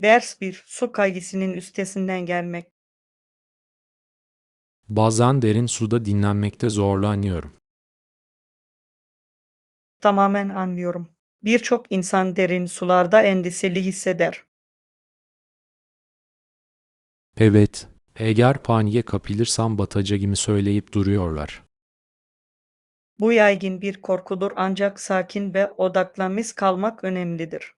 Ders bir su kaygısının üstesinden gelmek. Bazen derin suda dinlenmekte zorlanıyorum. Tamamen anlıyorum. Birçok insan derin sularda endişeli hisseder. Evet, eğer paniğe kapılırsam batacağımı söyleyip duruyorlar. Bu yaygın bir korkudur ancak sakin ve odaklanmış kalmak önemlidir.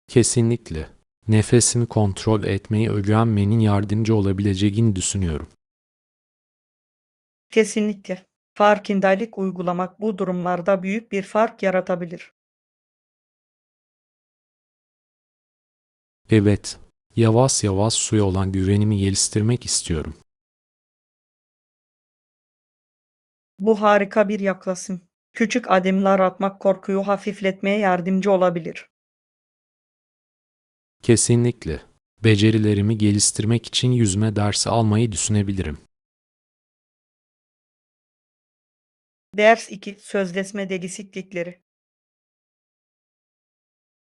Kesinlikle. Nefesimi kontrol etmeyi öğrenmenin yardımcı olabileceğini düşünüyorum. Kesinlikle. Farkındalık uygulamak bu durumlarda büyük bir fark yaratabilir. Evet, yavaş yavaş suya olan güvenimi geliştirmek istiyorum. Bu harika bir yaklaşım. Küçük adımlar atmak korkuyu hafifletmeye yardımcı olabilir. Kesinlikle. Becerilerimi geliştirmek için yüzme dersi almayı düşünebilirim. Ders 2. Sözleşme eksiklikleri.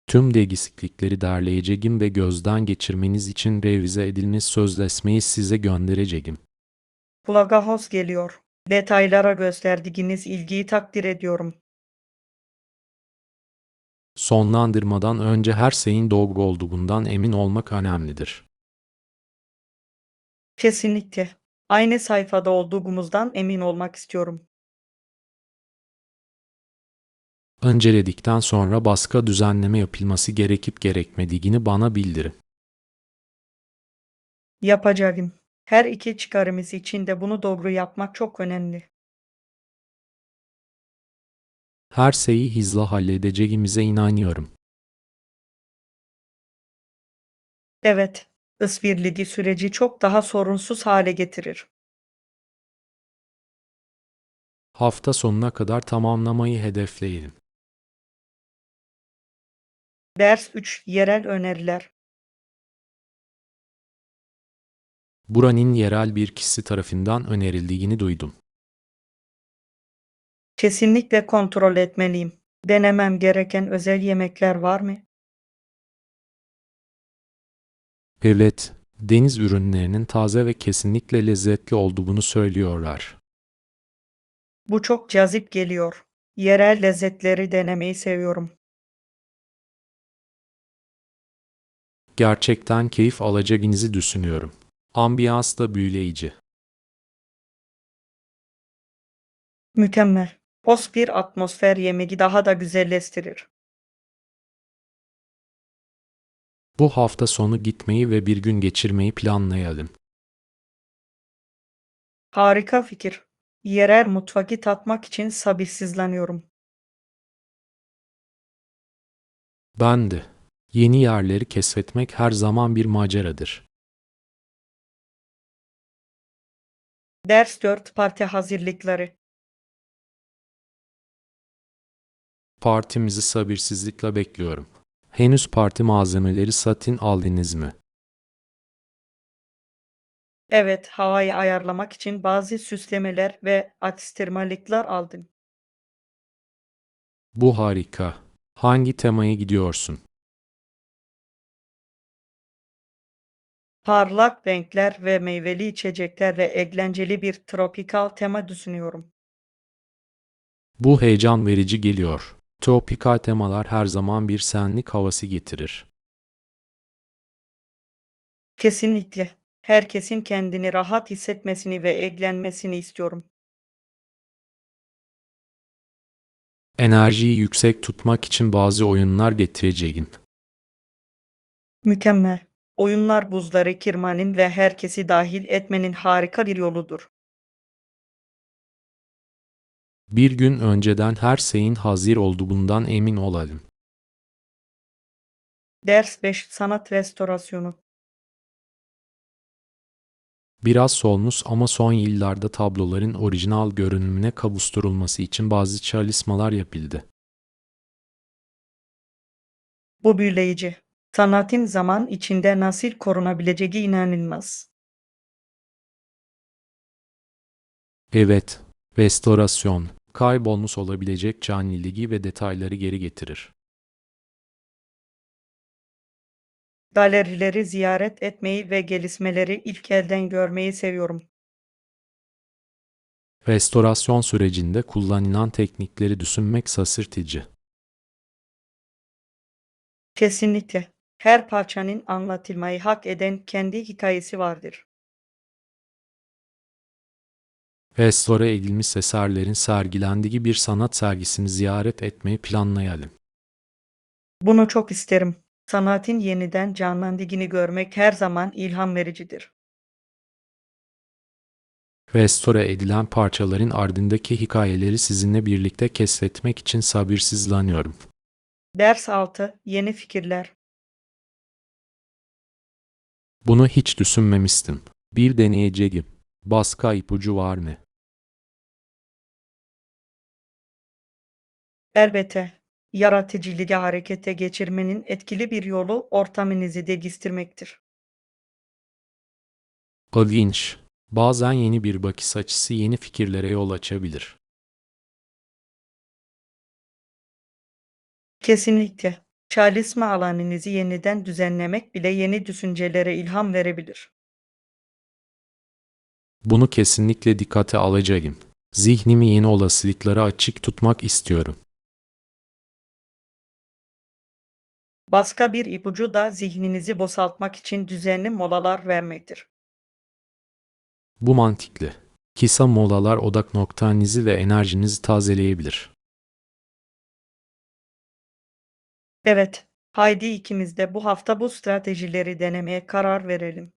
Tüm eksiklikleri derleyeceğim ve gözden geçirmeniz için revize edilmiş sözleşmeyi size göndereceğim. Kulağa hoş geliyor. Detaylara gösterdiğiniz ilgiyi takdir ediyorum. Sonlandırmadan önce her şeyin doğru olduğundan emin olmak önemlidir. Kesinlikle. Aynı sayfada olduğumuzdan emin olmak istiyorum. Önceledikten sonra başka düzenleme yapılması gerekip gerekmediğini bana bildirin. Yapacağım. Her iki çıkarımız için de bunu doğru yapmak çok önemli. Her şeyi hızla halledeceğimize inanıyorum. Evet, ısbirlediği süreci çok daha sorunsuz hale getirir. Hafta sonuna kadar tamamlamayı hedefleyelim. Ders 3. Yerel öneriler. Buranın yerel bir kişi tarafından önerildiğini duydum. Kesinlikle kontrol etmeliyim. Denemem gereken özel yemekler var mı? Evet, deniz ürünlerinin taze ve kesinlikle lezzetli olduğunu söylüyorlar. Bu çok cazip geliyor. Yerel lezzetleri denemeyi seviyorum. Gerçekten keyif alacağınızı düşünüyorum. Ambiyans da büyüleyici. Mükemmel. Hoş bir atmosfer yemeği daha da güzelleştirir. Bu hafta sonu gitmeyi ve bir gün geçirmeyi planlayalım. Harika fikir. Yerel mutfağı tatmak için sabırsızlanıyorum. Ben de. Yeni yerleri keşfetmek her zaman bir maceradır. Ders 4. Parti hazırlıkları. Partimizi sabırsızlıkla bekliyorum. Henüz parti malzemeleri satın aldınız mı? Evet, havayı ayarlamak için bazı süslemeler ve atıştırmalıklar aldım. Bu harika. Hangi temaya gidiyorsun? Parlak renkler ve meyveli içeceklerle eğlenceli bir tropikal tema düşünüyorum. Bu heyecan verici geliyor. Tropikal temalar her zaman bir senlik havası getirir. Kesinlikle. Herkesin kendini rahat hissetmesini ve eğlenmesini istiyorum. Enerjiyi yüksek tutmak için bazı oyunlar getireceğim. Mükemmel. Oyunlar buzları kırmanın ve herkesi dahil etmenin harika bir yoludur. Bir gün önceden her şeyin hazır olduğundan emin olalım. Ders 5. Sanat restorasyonu. Biraz solmuş ama son yıllarda tabloların orijinal görünümüne kavuşturulması için bazı çalışmalar yapıldı. Bu büyüleyici. Sanatın zaman içinde nasıl korunabileceği inanılmaz. Evet, restorasyon, kaybolmuş olabilecek canlılığı ve detayları geri getirir. Galerileri ziyaret etmeyi ve gelişmeleri ilk elden görmeyi seviyorum. Restorasyon sürecinde kullanılan teknikleri düşünmek şaşırtıcı. Kesinlikle. Her parçanın anlatılmayı hak eden kendi hikayesi vardır. Restore edilmiş eserlerin sergilendiği bir sanat sergisini ziyaret etmeyi planlayalım. Bunu çok isterim. Sanatın yeniden canlandığını görmek her zaman ilham vericidir. Restore edilen parçaların ardındaki hikayeleri sizinle birlikte keşfetmek için sabırsızlanıyorum. Ders 6. Yeni fikirler. Bunu hiç düşünmemiştim. Bir deneyeceğim. Başka ipucu var mı? Elbette. Yaratıcılığı harekete geçirmenin etkili bir yolu ortamınızı değiştirmektir. İlginç. Bazen yeni bir bakış açısı yeni fikirlere yol açabilir. Kesinlikle. Çalışma alanınızı yeniden düzenlemek bile yeni düşüncelere ilham verebilir. Bunu kesinlikle dikkate alacağım. Zihnimi yeni olasılıklara açık tutmak istiyorum. Başka bir ipucu da zihninizi boşaltmak için düzenli molalar vermektir. Bu mantıklı. Kısa molalar odak noktanızı ve enerjinizi tazeleyebilir. Evet, haydi ikimiz de bu hafta bu stratejileri denemeye karar verelim.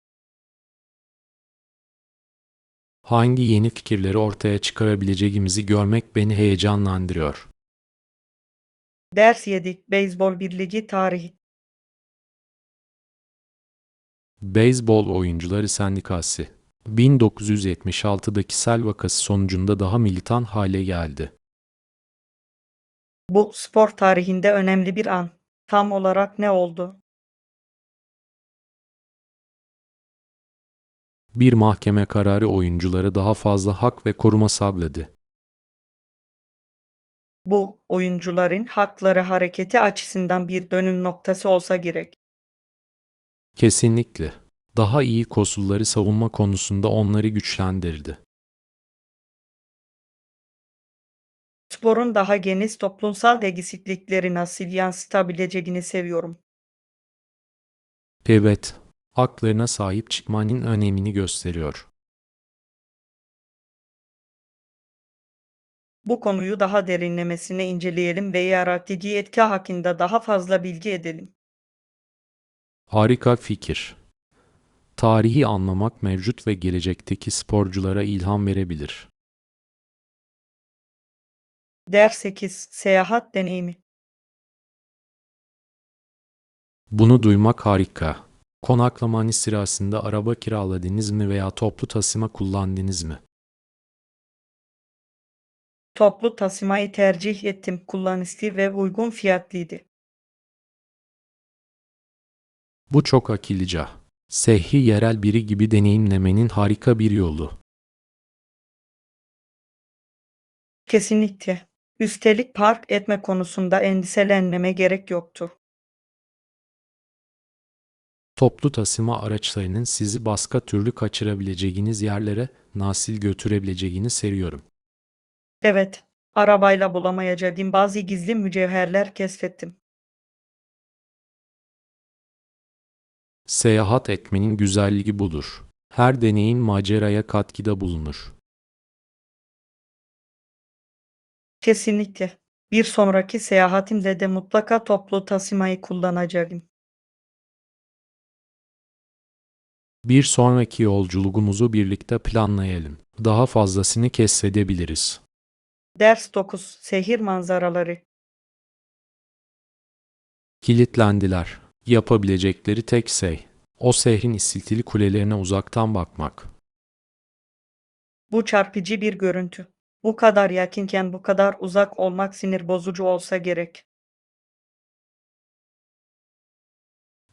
Hangi yeni fikirleri ortaya çıkarabileceğimizi görmek beni heyecanlandırıyor. Ders 7. Beyzbol Birliği tarihi. Beyzbol Oyuncuları Sendikası 1976'daki sel vakası sonucunda daha militan hale geldi. Bu spor tarihinde önemli bir an. Tam olarak ne oldu? Bir mahkeme kararı oyunculara daha fazla hak ve koruma sağladı. Bu oyuncuların hakları hareketi açısından bir dönüm noktası olsa gerek. Kesinlikle. Daha iyi koşulları savunma konusunda onları güçlendirdi. Sporun daha geniş toplumsal eksiklikleri nasıl yansıtabileceğini seviyorum. Evet, haklarına sahip çıkmanın önemini gösteriyor. Bu konuyu daha derinlemesine inceleyelim ve yaratıcı etki hakkında daha fazla bilgi edelim. Harika fikir. Tarihi anlamak mevcut ve gelecekteki sporculara ilham verebilir. Ders 8. Seyahat deneyimi. Bunu duymak harika. Konaklamanız sırasında araba kiraladınız mı veya toplu taşıma kullandınız mı? Toplu taşımayı tercih ettim. Kullanışlı ve uygun fiyatlıydı. Bu çok akıllıca. Seyahi yerel biri gibi deneyimlemenin harika bir yolu. Kesinlikle. Üstelik park etme konusunda endişelenmeme gerek yoktu. Toplu taşıma araçlarının sizi başka türlü kaçırabileceğiniz yerlere nasıl götürebileceğini seviyorum. Evet, arabayla bulamayacağım bazı gizli mücevherler keşfettim. Seyahat etmenin güzelliği budur. Her deneyim maceraya katkıda bulunur. Kesinlikle. Bir sonraki seyahatimde de mutlaka toplu taşımayı kullanacağım. Bir sonraki yolculuğumuzu birlikte planlayalım. Daha fazlasını keşfedebiliriz. Ders 9. Şehir manzaraları. Kilitlendiler. Yapabilecekleri tek şey, o şehrin istiltili kulelerine uzaktan bakmak. Bu çarpıcı bir görüntü. Bu kadar yakınken bu kadar uzak olmak sinir bozucu olsa gerek.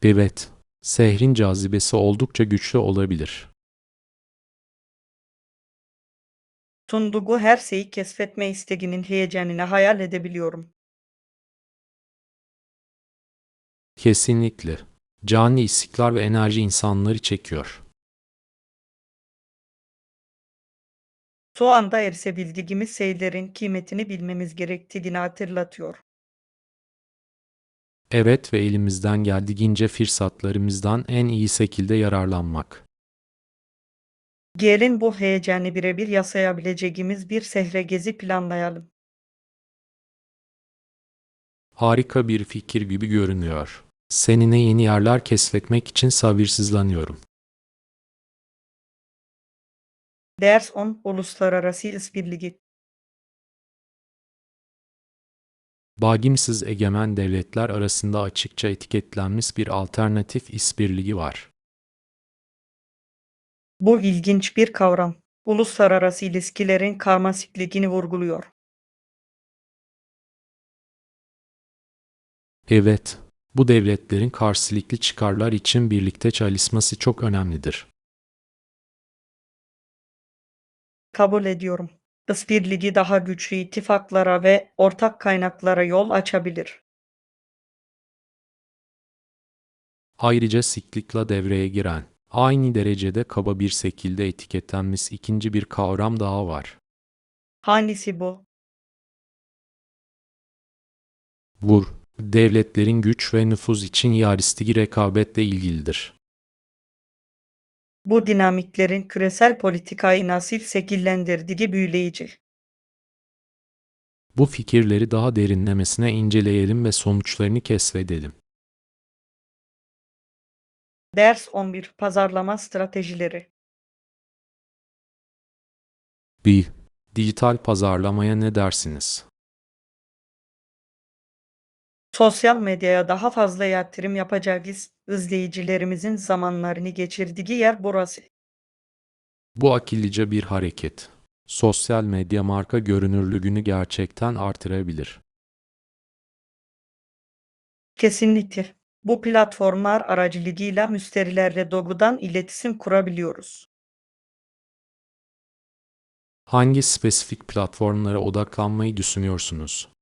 Evet, şehrin cazibesi oldukça güçlü olabilir. Sunduğu her şeyi keşfetme isteğinin heyecanını hayal edebiliyorum. Kesinlikle. Canlı istikrar ve enerji insanları çekiyor. Şu anda erişebildiğimiz şeylerin kıymetini bilmemiz gerektiğini hatırlatıyor. Evet ve elimizden geldiğince fırsatlarımızdan en iyi şekilde yararlanmak. Gelin bu heyecanı birebir yasayabileceğimiz bir şehre gezi planlayalım. Harika bir fikir gibi görünüyor. Seninle yeni yerler keşfetmek için sabırsızlanıyorum. Ders 10 Uluslararası İşbirliği. Bağımsız egemen devletler arasında açıkça etiketlenmiş bir alternatif işbirliği var. Bu ilginç bir kavram. Uluslararası ilişkilerin karmaşıklığını vurguluyor. Evet, bu devletlerin karşılıklı çıkarlar için birlikte çalışması çok önemlidir. Kabul ediyorum. İşbirliği daha güçlü ittifaklara ve ortak kaynaklara yol açabilir. Ayrıca sıklıkla devreye giren, aynı derecede kaba bir şekilde etiketlenmiş ikinci bir kavram daha var. Hangisi bu? Bu, devletlerin güç ve nüfuz için yarıştığı rekabetle ilgilidir. Bu dinamiklerin küresel politikayı nasıl şekillendirdiği büyüleyici. Bu fikirleri daha derinlemesine inceleyelim ve sonuçlarını keşfedelim. Ders 11 Pazarlama stratejileri. Bir, dijital pazarlamaya ne dersiniz? Sosyal medyaya daha fazla yatırım yapacağız. İzleyicilerimizin zamanlarını geçirdiği yer burası. Bu akıllıca bir hareket. Sosyal medya marka görünürlüğünü gerçekten artırabilir. Kesinlikle. Bu platformlar aracılığıyla müşterilerle doğrudan iletişim kurabiliyoruz. Hangi spesifik platformlara odaklanmayı düşünüyorsunuz?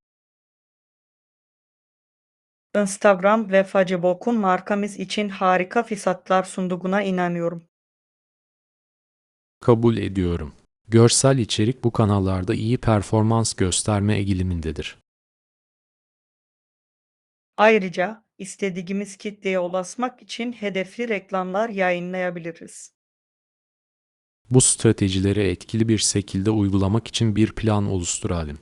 Instagram ve Facebook'un markamız için harika fırsatlar sunduğuna inanıyorum. Kabul ediyorum. Görsel içerik bu kanallarda iyi performans gösterme eğilimindedir. Ayrıca istediğimiz kitleye ulaşmak için hedefli reklamlar yayınlayabiliriz. Bu stratejileri etkili bir şekilde uygulamak için bir plan oluşturalım.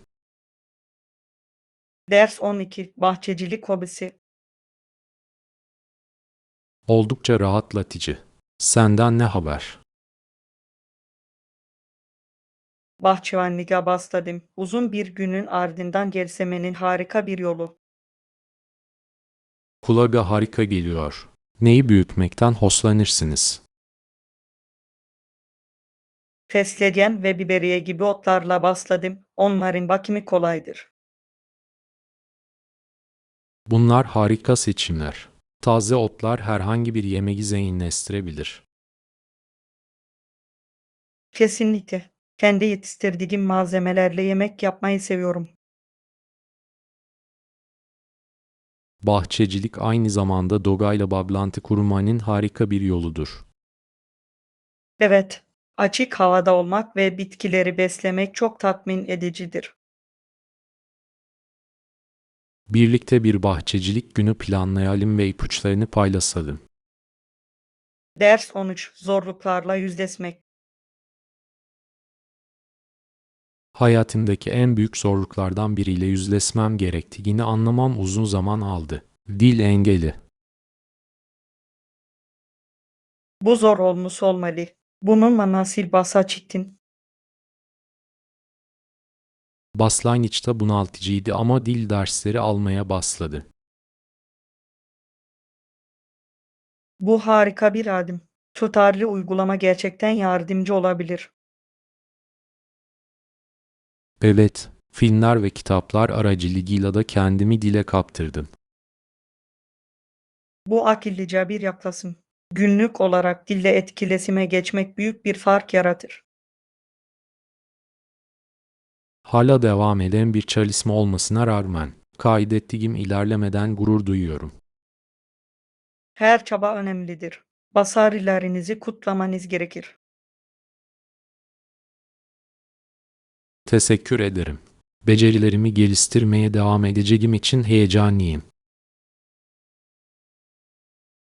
Ders 12 Bahçecilik hobisi. Oldukça rahatlatıcı. Senden ne haber? Bahçıvanlığa başladım. Uzun bir günün ardından gevşemenin harika bir yolu. Kulağa harika geliyor. Neyi büyütmekten hoşlanırsınız? Fesleğen ve biberiye gibi otlarla başladım. Onların bakımı kolaydır. Bunlar harika seçimler. Taze otlar herhangi bir yemeği zenginleştirebilir. Kesinlikle. Kendi yetiştirdiğim malzemelerle yemek yapmayı seviyorum. Bahçecilik aynı zamanda doğayla bağlantı kurmanın harika bir yoludur. Evet, açık havada olmak ve bitkileri beslemek çok tatmin edicidir. Birlikte bir bahçecilik günü planlayalım ve ipuçlarını paylaşalım. Ders 13 Zorluklarla yüzleşmek. Hayatımdaki en büyük zorluklardan biriyle yüzleşmem gerektiğini anlamam uzun zaman aldı. Dil engeli. Bu zor olmuş olmalı. Bununla nasıl başa çıktın? Başlangıçta bunaltıcıydı ama dil dersleri almaya başladı. Bu harika bir adım. Tutarlı uygulama gerçekten yardımcı olabilir. Evet, filmler ve kitaplar aracılığıyla da kendimi dile kaptırdım. Bu akıllıca bir yaklaşım. Günlük olarak dille etkileşime geçmek büyük bir fark yaratır. Hala devam eden bir çalışma olmasına rağmen, kaydettiğim ilerlemeden gurur duyuyorum. Her çaba önemlidir. Başarılarınızı kutlamanız gerekir. Teşekkür ederim. Becerilerimi geliştirmeye devam edeceğim için heyecanlıyım.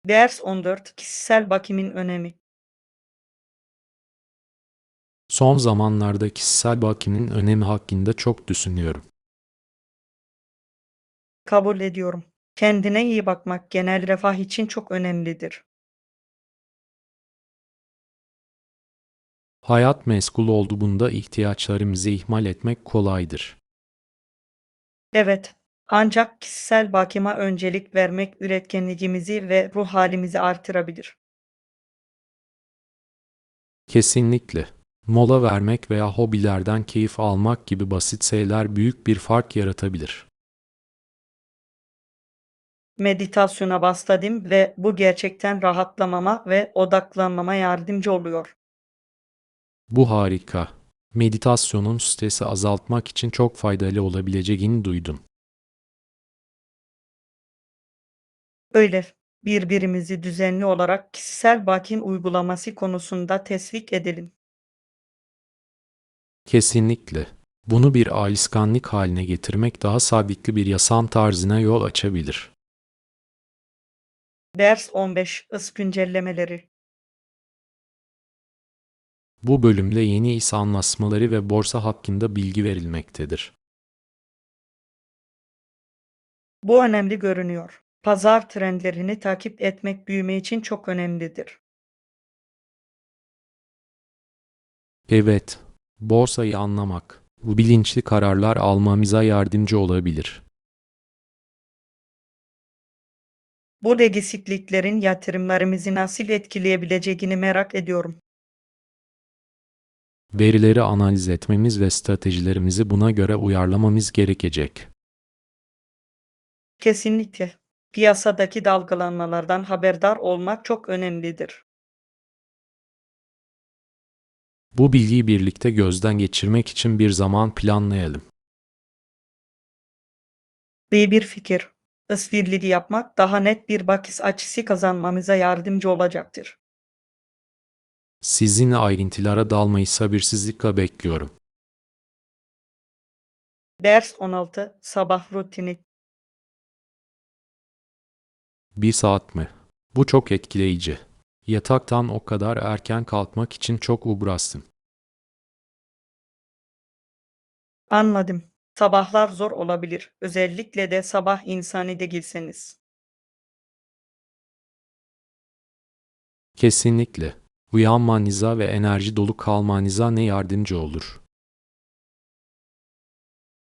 Ders 14. Kişisel bakımın önemi. Son zamanlarda kişisel bakımın önemi hakkında çok düşünüyorum. Kabul ediyorum. Kendine iyi bakmak genel refah için çok önemlidir. Hayat meşgul olduğunda ihtiyaçlarımızı ihmal etmek kolaydır. Evet, ancak kişisel bakıma öncelik vermek üretkenliğimizi ve ruh halimizi artırabilir. Kesinlikle. Mola vermek veya hobilerden keyif almak gibi basit şeyler büyük bir fark yaratabilir. Meditasyona başladım ve bu gerçekten rahatlamama ve odaklanmama yardımcı oluyor. Bu harika. Meditasyonun stresi azaltmak için çok faydalı olabileceğini duydum. Öyle, birbirimizi düzenli olarak kişisel bakım uygulaması konusunda teşvik edelim. Kesinlikle. Bunu bir alışkanlık haline getirmek daha sağlıklı bir yaşam tarzına yol açabilir. Ders 15. Is güncellemeleri. Bu bölümde yeni iş anlaşmaları ve borsa hakkında bilgi verilmektedir. Bu önemli görünüyor. Pazar trendlerini takip etmek büyüme için çok önemlidir. Evet, borsayı anlamak, bu bilinçli kararlar almamıza yardımcı olabilir. Bu değişikliklerin yatırımlarımızı nasıl etkileyebileceğini merak ediyorum. Verileri analiz etmemiz ve stratejilerimizi buna göre uyarlamamız gerekecek. Kesinlikle. Piyasadaki dalgalanmalardan haberdar olmak çok önemlidir. Bu bilgiyi birlikte gözden geçirmek için bir zaman planlayalım. İyi bir fikir. İşbirliği yapmak daha net bir bakış açısı kazanmamıza yardımcı olacaktır. Sizinle ayrıntılara dalmayı sabırsızlıkla bekliyorum. Ders 16. Sabah rutini. 1 saat mi? Bu çok etkileyici. Yataktan o kadar erken kalkmak için çok uğraştım. Anladım. Sabahlar zor olabilir. Özellikle de sabah insanı değilseniz. Kesinlikle. Uyanmanıza ve enerji dolu kalmanıza ne yardımcı olur?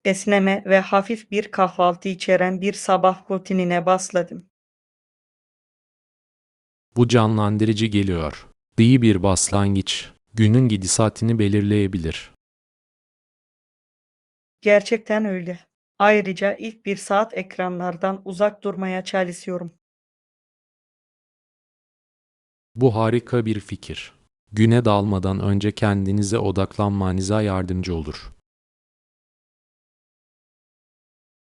Esneme ve hafif bir kahvaltı içeren bir sabah rutinine başladım. Bu canlandırıcı geliyor. İyi bir başlangıç, günün gidişatını belirleyebilir. Gerçekten öyle. Ayrıca ilk bir saat ekranlardan uzak durmaya çalışıyorum. Bu harika bir fikir. Güne dalmadan önce kendinize odaklanmanıza yardımcı olur.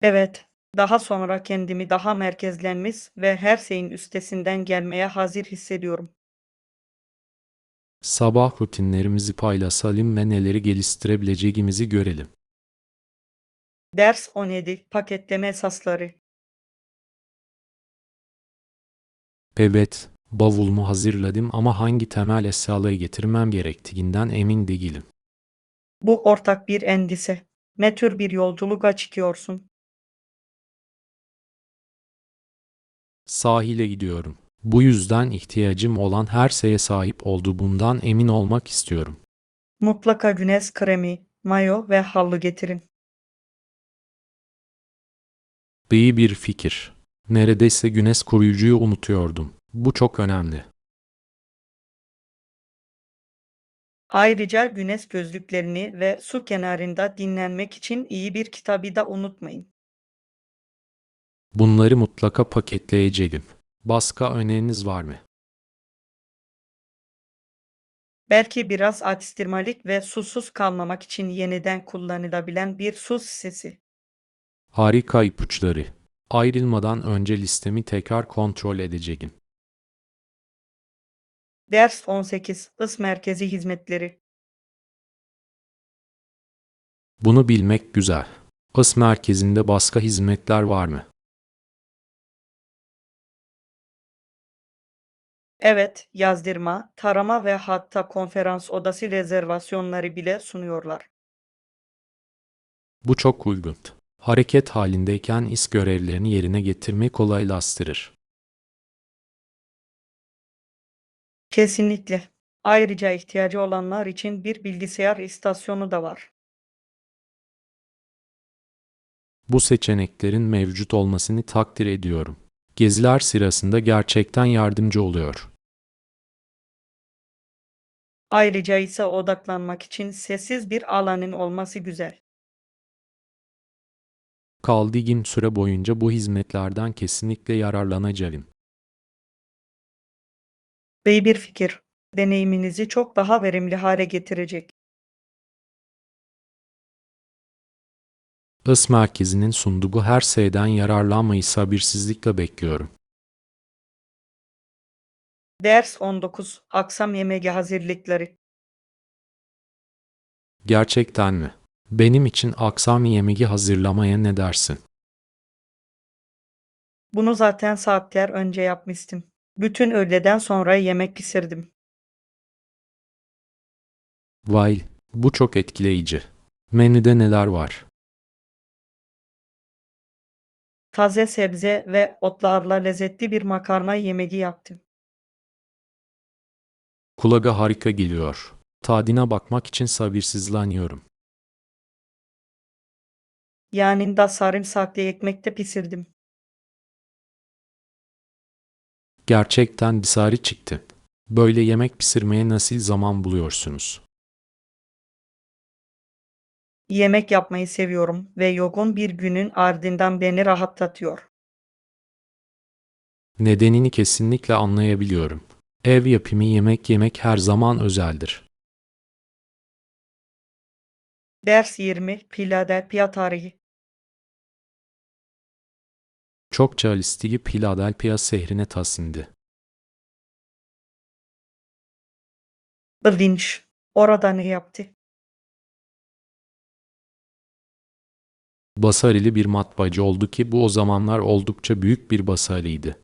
Evet, daha sonra kendimi daha merkezlenmiş ve her şeyin üstesinden gelmeye hazır hissediyorum. Sabah rutinlerimizi paylaşalım ve neleri geliştirebileceğimizi görelim. Ders 17. Paketleme esasları. Evet, bavulumu hazırladım ama hangi temel eşyaları getirmem gerektiğinden emin değilim. Bu ortak bir endişe. Ne tür bir yolculuğa çıkıyorsun? Sahile gidiyorum. Bu yüzden ihtiyacım olan her şeye sahip olduğumdan emin olmak istiyorum. Mutlaka güneş kremi, mayo ve havlu getirin. İyi bir fikir. Neredeyse güneş koruyucuyu unutuyordum. Bu çok önemli. Ayrıca güneş gözlüklerini ve su kenarında dinlenmek için iyi bir kitabı da unutmayın. Bunları mutlaka paketleyeceğim. Başka öneriniz var mı? Belki biraz atıştırmalık ve susuz kalmamak için yeniden kullanılabilen bir su şişesi. Harika ipuçları. Ayrılmadan önce listemi tekrar kontrol edeceğim. Ders 18. Is merkezi hizmetleri. Bunu bilmek güzel. Is merkezinde başka hizmetler var mı? Evet, yazdırma, tarama ve hatta konferans odası rezervasyonları bile sunuyorlar. Bu çok uygun. Hareket halindeyken is görevlerini yerine getirmeyi kolaylaştırır. Kesinlikle. Ayrıca ihtiyacı olanlar için bir bilgisayar istasyonu da var. Bu seçeneklerin mevcut olmasını takdir ediyorum. Geziler sırasında gerçekten yardımcı oluyor. Ayrıca ise odaklanmak için sessiz bir alanın olması güzel. Kaldığım süre boyunca bu hizmetlerden kesinlikle yararlanacağım. Ve bir fikir, deneyiminizi çok daha verimli hale getirecek. Is merkezinin sunduğu her şeyden yararlanmayı sabırsızlıkla bekliyorum. Ders 19. Akşam yemeği hazırlıkları. Gerçekten mi? Benim için akşam yemeği hazırlamaya ne dersin? Bunu zaten saatler önce yapmıştım. Bütün öğleden sonra yemek pişirdim. Vay, bu çok etkileyici. Menüde neler var? Taze sebze ve otlarla lezzetli bir makarna yemeği yaptım. Kulağa harika geliyor. Tadına bakmak için sabırsızlanıyorum. Yanında sarımsaklı ekmek de pişirdim. Gerçekten dışarı çıktı. Böyle yemek pişirmeye nasıl zaman buluyorsunuz? Yemek yapmayı seviyorum ve yoğun bir günün ardından beni rahatlatıyor. Nedenini kesinlikle anlayabiliyorum. Ev yapımı yemek yemek her zaman özeldir. Ders 20. Philadelphia tarihi. Çokça listeyi Philadelphia şehrine taşındı. İlginç. Orada ne yaptı? Başarılı bir matbaacı oldu ki bu o zamanlar oldukça büyük bir başarıydı.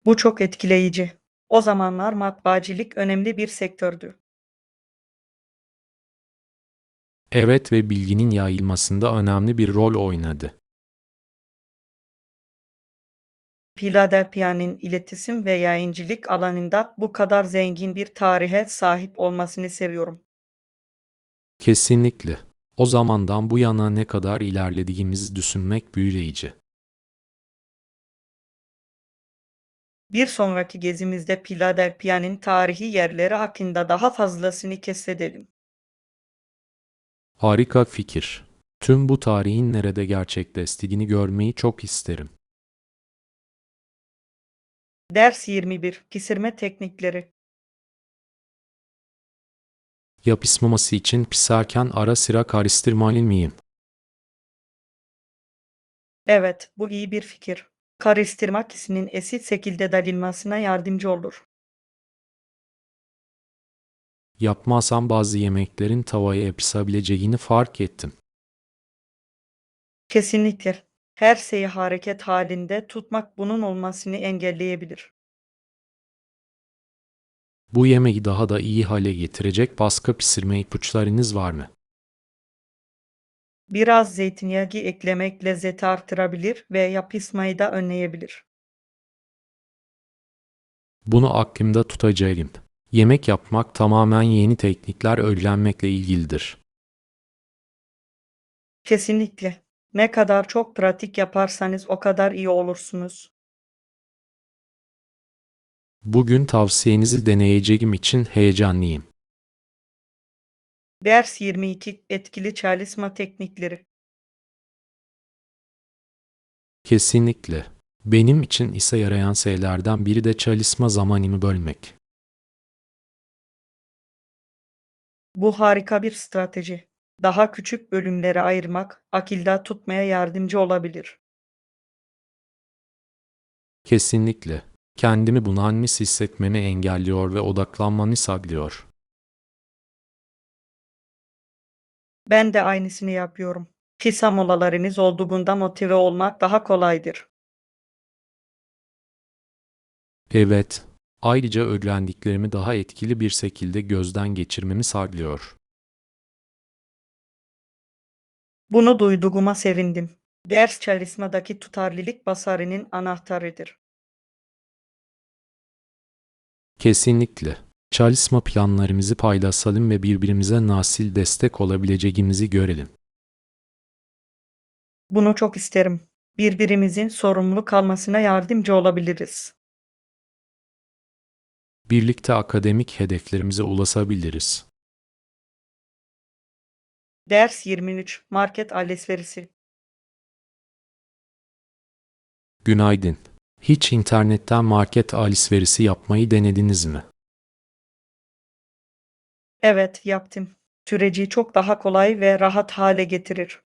Bu çok etkileyici. O zamanlar matbaacılık önemli bir sektördü. Evet ve bilginin yayılmasında önemli bir rol oynadı. Philadelphia'nın iletişim ve yayıncılık alanında bu kadar zengin bir tarihe sahip olmasını seviyorum. Kesinlikle. O zamandan bu yana ne kadar ilerlediğimizi düşünmek büyüleyici. Bir sonraki gezimizde Philadelphia'nın tarihi yerleri hakkında daha fazlasını keşfedelim. Harika fikir. Tüm bu tarihin nerede gerçekleştiğini görmeyi çok isterim. Ders 21. Pişirme teknikleri. Yapışmaması için pişerken ara sıra karıştırmalı mıyım? Evet, bu iyi bir fikir. Karıştırmak isinin eşit şekilde dağılmasına yardımcı olur. Yapmazsam bazı yemeklerin tavaya yapışabileceğini fark ettim. Kesinlikle. Her şeyi hareket halinde tutmak bunun olmasını engelleyebilir. Bu yemeği daha da iyi hale getirecek başka pişirme ipuçlarınız var mı? Biraz zeytinyağı eklemek lezzeti artırabilir ve yapışmayı da önleyebilir. Bunu aklımda tutacağım. Yemek yapmak tamamen yeni teknikler öğrenmekle ilgilidir. Kesinlikle. Ne kadar çok pratik yaparsanız o kadar iyi olursunuz. Bugün tavsiyenizi deneyeceğim için heyecanlıyım. Ders 22. Etkili çalışma teknikleri. Kesinlikle. Benim için ise yarayan şeylerden biri de çalışma zamanımı bölmek. Bu harika bir strateji. Daha küçük bölümlere ayırmak akılda tutmaya yardımcı olabilir. Kesinlikle. Kendimi bunalmış hissetmemi engelliyor ve odaklanmamı sağlıyor. Ben de aynısını yapıyorum. Kısa molalarınız olduğunda motive olmak daha kolaydır. Evet, ayrıca öğrendiklerimi daha etkili bir şekilde gözden geçirmemi sağlıyor. Bunu duyduğuma sevindim. Ders çalışmadaki tutarlılık başarının anahtarıdır. Kesinlikle. Çalışma planlarımızı paylaşalım ve birbirimize nasıl destek olabileceğimizi görelim. Bunu çok isterim. Birbirimizin sorumlu kalmasına yardımcı olabiliriz. Birlikte akademik hedeflerimize ulaşabiliriz. Ders 23. Market alışverişi. Günaydın. Hiç internetten market alışverişi yapmayı denediniz mi? Evet, yaptım. Süreci çok daha kolay ve rahat hale getirir.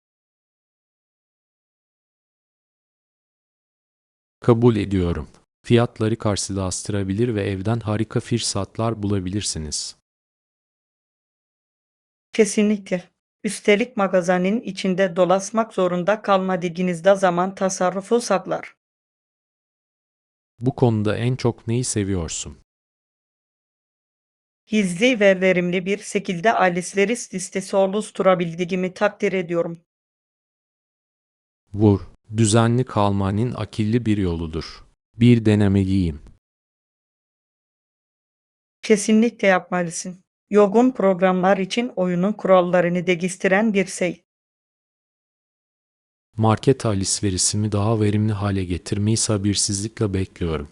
Kabul ediyorum. Fiyatları karşılaştırabilir ve evden harika fırsatlar bulabilirsiniz. Kesinlikle. Üstelik magazinin içinde dolaşmak zorunda kalmadığınızda zaman tasarrufu sağlar. Bu konuda en çok neyi seviyorsun? Hızlı ve verimli bir şekilde alışveriş listesi oluşturabildiğimi takdir ediyorum. Vur, düzenli kalmanın akıllı bir yoludur. Bir denemeliyim. Kesinlikle yapmalısın. Yoğun programlar için oyunun kurallarını değiştiren bir şey. Market alışverişimi daha verimli hale getirmeyi sabırsızlıkla bekliyorum.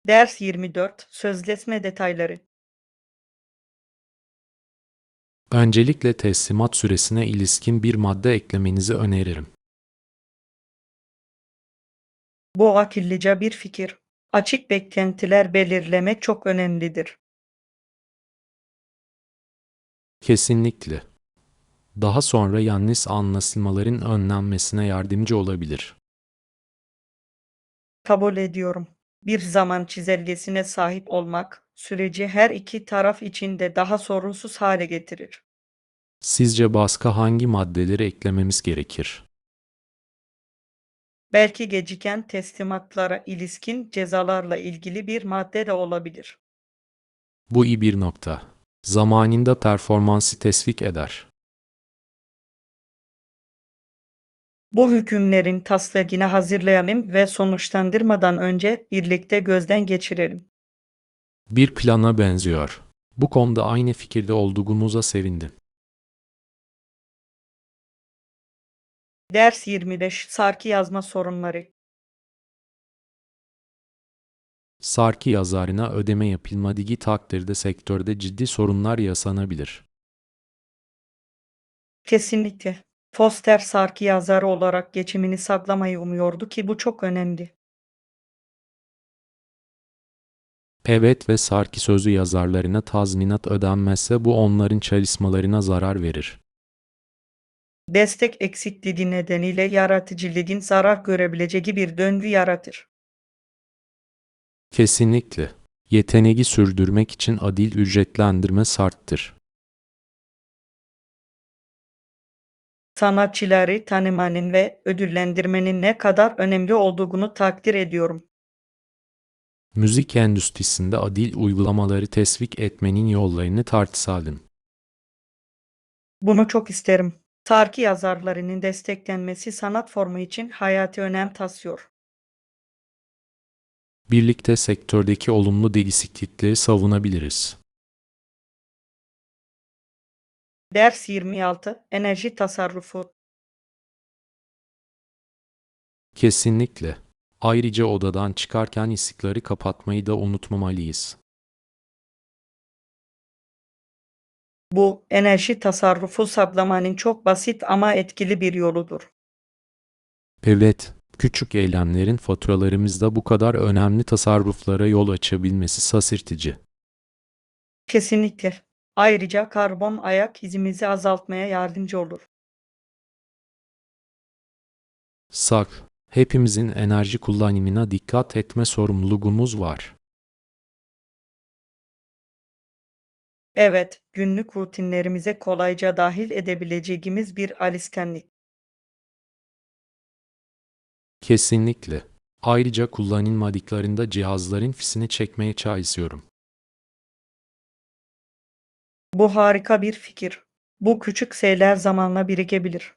Ders 24. Sözleşme detayları. Öncelikle teslimat süresine ilişkin bir madde eklemenizi öneririm. Bu akıllıca bir fikir. Açık beklentiler belirlemek çok önemlidir. Kesinlikle. Daha sonra yanlış anlaşılmaların önlenmesine yardımcı olabilir. Kabul ediyorum. Bir zaman çizelgesine sahip olmak, süreci her iki taraf için de daha sorunsuz hale getirir. Sizce başka hangi maddeleri eklememiz gerekir? Belki geciken teslimatlara ilişkin cezalarla ilgili bir madde de olabilir. Bu iyi bir nokta. Zamanında performansı teşvik eder. Bu hükümlerin taslağını hazırlayalım ve sonuçlandırmadan önce birlikte gözden geçirelim. Bir plana benziyor. Bu konuda aynı fikirde olduğumuza sevindim. Ders 25. Sarkı yazma sorunları. Sarki yazarına ödeme yapılmadığı takdirde sektörde ciddi sorunlar yaşanabilir. Kesinlikle. Foster Sarkı yazarı olarak geçimini saklamayı umuyordu ki bu çok önemli. Evet ve Sarki sözü yazarlarına tazminat ödenmezse bu onların çalışmalarına zarar verir. Destek eksikliği nedeniyle yaratıcılığın zarar görebileceği bir döngü yaratır. Kesinlikle. Yeteneği sürdürmek için adil ücretlendirme şarttır. Sanatçıları tanımanın ve ödüllendirmenin ne kadar önemli olduğunu takdir ediyorum. Müzik endüstrisinde adil uygulamaları teşvik etmenin yollarını tartışalım. Bunu çok isterim. Sarkı yazarlarının desteklenmesi sanat formu için hayati önem taşıyor. Birlikte sektördeki olumlu değişiklikleri savunabiliriz. Ders 26. Enerji tasarrufu. Kesinlikle. Ayrıca odadan çıkarken ışıkları kapatmayı da unutmamalıyız. Bu enerji tasarrufu sağlamanın çok basit ama etkili bir yoludur. Evet, küçük eylemlerin faturalarımızda bu kadar önemli tasarruflara yol açabilmesi şaşırtıcı. Kesinlikle. Ayrıca karbon ayak izimizi azaltmaya yardımcı olur. Sak, Hepimizin enerji kullanımına dikkat etme sorumluluğumuz var. Evet, günlük rutinlerimize kolayca dahil edebileceğimiz bir alışkanlık. Kesinlikle. Ayrıca kullanılmadıklarında cihazların fişini çekmeye çalışıyorum. Bu harika bir fikir. Bu küçük şeyler zamanla birikebilir.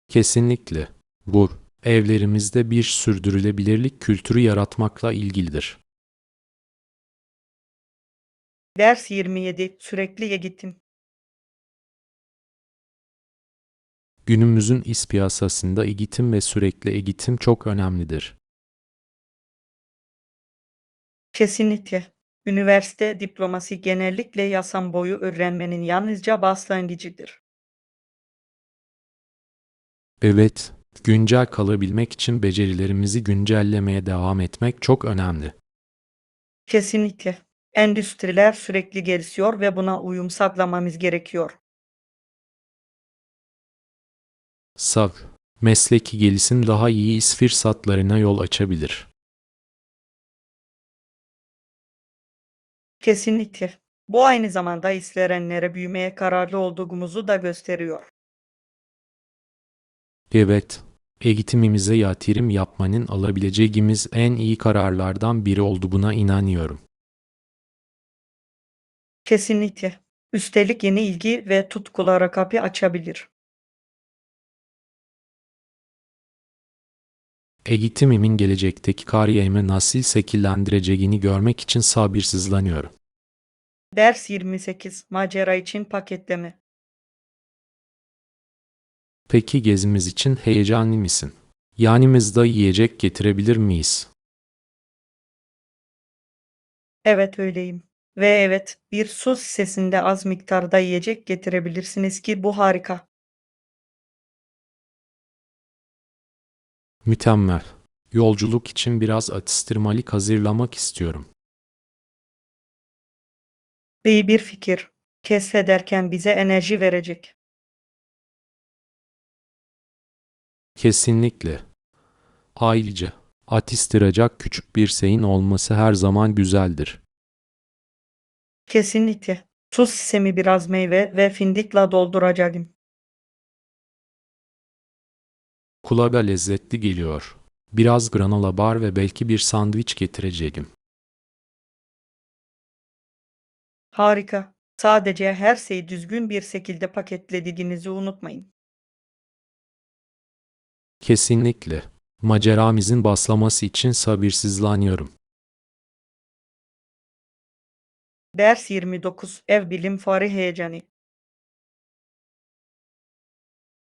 Kesinlikle. Bu, evlerimizde bir sürdürülebilirlik kültürü yaratmakla ilgilidir. Ders 27. Sürekli eğitim. Günümüzün iş piyasasında eğitim ve sürekli eğitim çok önemlidir. Kesinlikle. Üniversite diploması genellikle yaşam boyu öğrenmenin yalnızca başlangıcıdır. Evet, güncel kalabilmek için becerilerimizi güncellemeye devam etmek çok önemli. Kesinlikle. Endüstriler sürekli gelişiyor ve buna uyum sağlamamız gerekiyor. Sav, mesleki gelişim daha iyi iş fırsatlarına yol açabilir. Kesinlikle. Bu aynı zamanda işverenlere büyümeye kararlı olduğumuzu da gösteriyor. Evet, eğitimimize yatırım yapmanın alabileceğimiz en iyi kararlardan biri olduğuna inanıyorum. Kesinlikle. Üstelik yeni ilgi ve tutkulara kapı açabilir. Eğitimimin gelecekteki kariyerimi nasıl şekillendireceğini görmek için sabırsızlanıyorum. Ders 28. Macera için paketleme. Peki gezimiz için heyecanlı mısın? Yanımızda yiyecek getirebilir miyiz? Evet öyleyim. Ve evet, bir su şişesinde az miktarda yiyecek getirebilirsiniz ki bu harika. Mükemmel. Yolculuk için biraz atıştırmalık hazırlamak istiyorum. İyi bir fikir. Keşfederken bize enerji verecek. Kesinlikle. Ayrıca, atıştıracak küçük bir şeyin olması her zaman güzeldir. Kesinlikle. Su şişemi biraz meyve ve fındıkla dolduracağım. Kulağa lezzetli geliyor. Biraz granola bar ve belki bir sandviç getireceğim. Harika. Sadece her şeyi düzgün bir şekilde paketlediğinizi unutmayın. Kesinlikle. Maceramızın başlaması için sabırsızlanıyorum. Ders 29. Ev bilim fuarı heyecanı.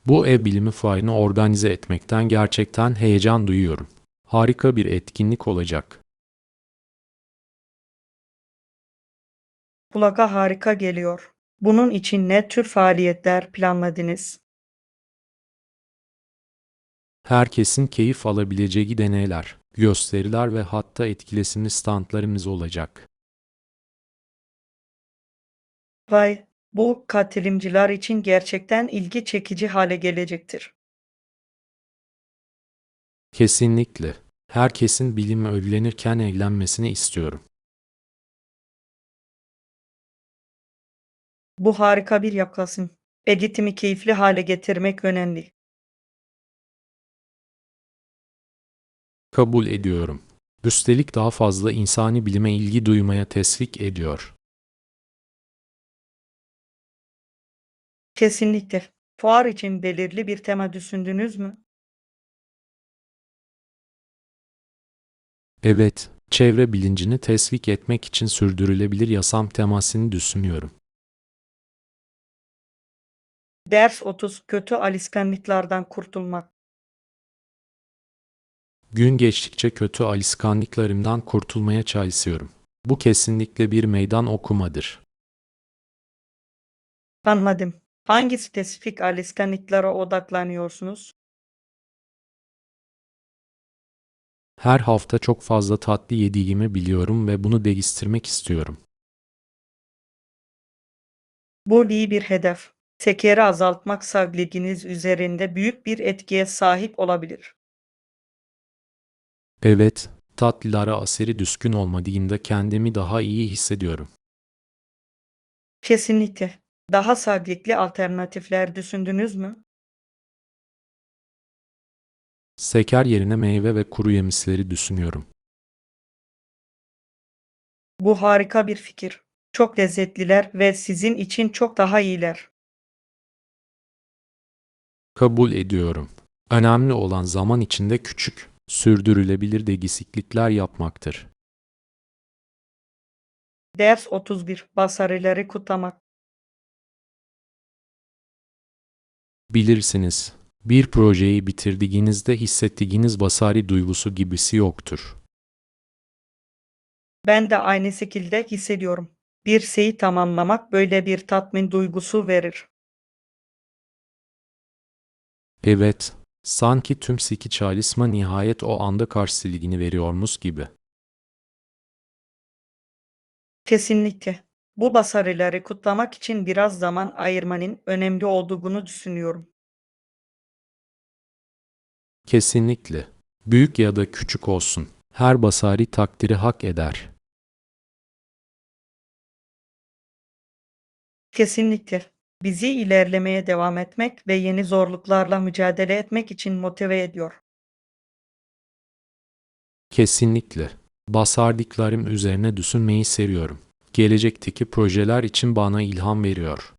Bu ev bilimi fuarını organize etmekten gerçekten heyecan duyuyorum. Harika bir etkinlik olacak. Kulağa harika geliyor. Bunun için ne tür faaliyetler planladınız? Herkesin keyif alabileceği deneyler, gösteriler ve hatta etkileşimli standlarımız olacak. Vay, bu katılımcılar için gerçekten ilgi çekici hale gelecektir. Kesinlikle. Herkesin bilimi öğrenirken eğlenmesini istiyorum. Bu harika bir yaklaşım. Eğitimi keyifli hale getirmek önemli. Kabul ediyorum. Üstelik daha fazla insani bilime ilgi duymaya teşvik ediyor. Kesinlikle. Fuar için belirli bir tema düşündünüz mü? Evet, çevre bilincini teşvik etmek için sürdürülebilir yaşam temasını düşünüyorum. Ders 30. Kötü alışkanlıklardan kurtulmak. Gün geçtikçe kötü alışkanlıklarımdan kurtulmaya çalışıyorum. Bu kesinlikle bir meydan okumadır. Anladım. Hangi spesifik alışkanlıklara odaklanıyorsunuz? Her hafta çok fazla tatlı yediğimi biliyorum ve bunu değiştirmek istiyorum. Bu iyi bir hedef. Şekeri azaltmak sağlığınız üzerinde büyük bir etkiye sahip olabilir. Evet, tatlılara aşırı düşkün olmadığımda kendimi daha iyi hissediyorum. Kesinlikle. Daha sağlıklı alternatifler düşündünüz mü? Şeker yerine meyve ve kuru yemişleri düşünüyorum. Bu harika bir fikir. Çok lezzetliler ve sizin için çok daha iyiler. Kabul ediyorum. Önemli olan zaman içinde küçük, sürdürülebilir değişiklikler yapmaktır. Ders 31. Başarıları kutlamak. Bilirsiniz, bir projeyi bitirdiğinizde hissettiğiniz başarı duygusu gibisi yoktur. Ben de aynı şekilde hissediyorum. Bir şeyi tamamlamak böyle bir tatmin duygusu verir. Evet, sanki tüm siki çalışma nihayet o anda karşılığını veriyormuş gibi. Kesinlikle. Bu başarıları kutlamak için biraz zaman ayırmanın önemli olduğunu düşünüyorum. Kesinlikle. Büyük ya da küçük olsun, her başarı takdiri hak eder. Kesinlikle. Bizi ilerlemeye devam etmek ve yeni zorluklarla mücadele etmek için motive ediyor. Kesinlikle. Başardıklarım üzerine düşünmeyi seviyorum. Gelecekteki projeler için bana ilham veriyor.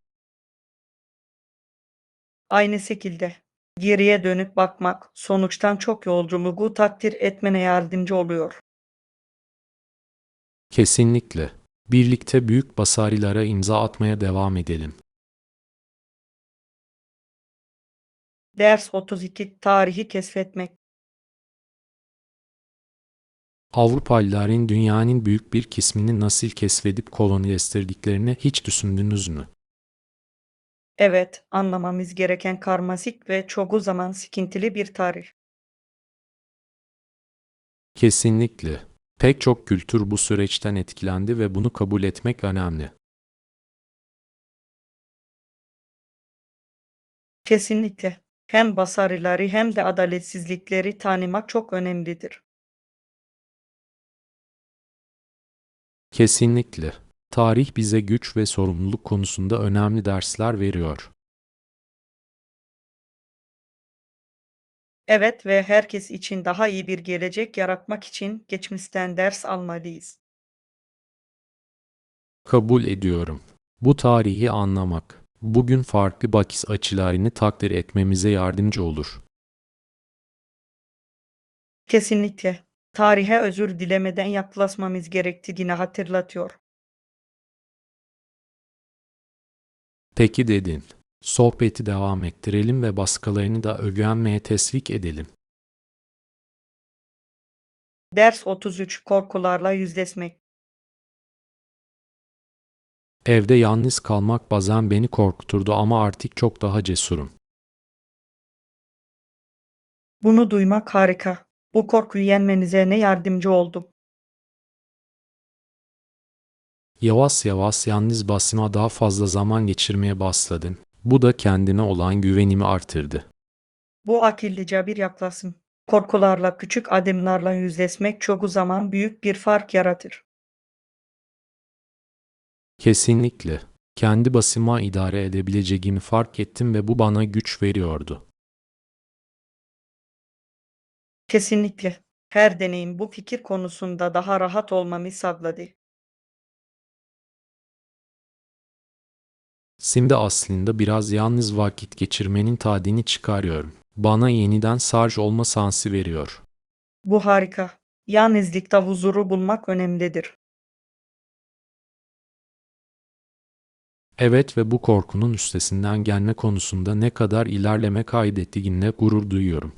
Aynı şekilde geriye dönüp bakmak sonuçtan çok yolculuğu takdir etmene yardımcı oluyor. Kesinlikle. Birlikte büyük başarılara imza atmaya devam edelim. Ders 32. Tarihi keşfetmek. Avrupalıların dünyanın büyük bir kısmını nasıl keşfedip kolonileştirdiklerini hiç düşündünüz mü? Evet, anlamamız gereken karmaşık ve çoğu zaman sıkıntılı bir tarih. Kesinlikle. Pek çok kültür bu süreçten etkilendi ve bunu kabul etmek önemli. Kesinlikle. Hem başarıları hem de adaletsizlikleri tanımak çok önemlidir. Kesinlikle. Tarih bize güç ve sorumluluk konusunda önemli dersler veriyor. Evet ve herkes için daha iyi bir gelecek yaratmak için geçmişten ders almalıyız. Kabul ediyorum. Bu tarihi anlamak, bugün farklı bakış açılarını takdir etmemize yardımcı olur. Kesinlikle. Tarihe özür dilemeden yaklaşmamız gerektiğini hatırlatıyor. Peki dedin. Sohbeti devam ettirelim ve başkalarını da öğrenmeye teşvik edelim. Ders 33. Korkularla yüzleşmek. Evde yalnız kalmak bazen beni korkuturdu ama artık çok daha cesurum. Bunu duymak harika. Bu korkuyu yenmenize ne yardımcı oldu? Yavaş yavaş yalnız başıma daha fazla zaman geçirmeye başladım. Bu da kendine olan güvenimi artırdı. Bu akıllıca bir yaklaşım. Korkularla küçük adımlarla yüzleşmek çoğu zaman büyük bir fark yaratır. Kesinlikle. Kendi başıma idare edebileceğimi fark ettim ve bu bana güç veriyordu. Kesinlikle. Her deneyim bu fikir konusunda daha rahat olmamı sağladı. Şimdi aslında biraz yalnız vakit geçirmenin tadını çıkarıyorum. Bana yeniden şarj olma şansı veriyor. Bu harika. Yalnızlıkta huzuru bulmak önemlidir. Evet ve bu korkunun üstesinden gelme konusunda ne kadar ilerleme kaydettiğimle gurur duyuyorum.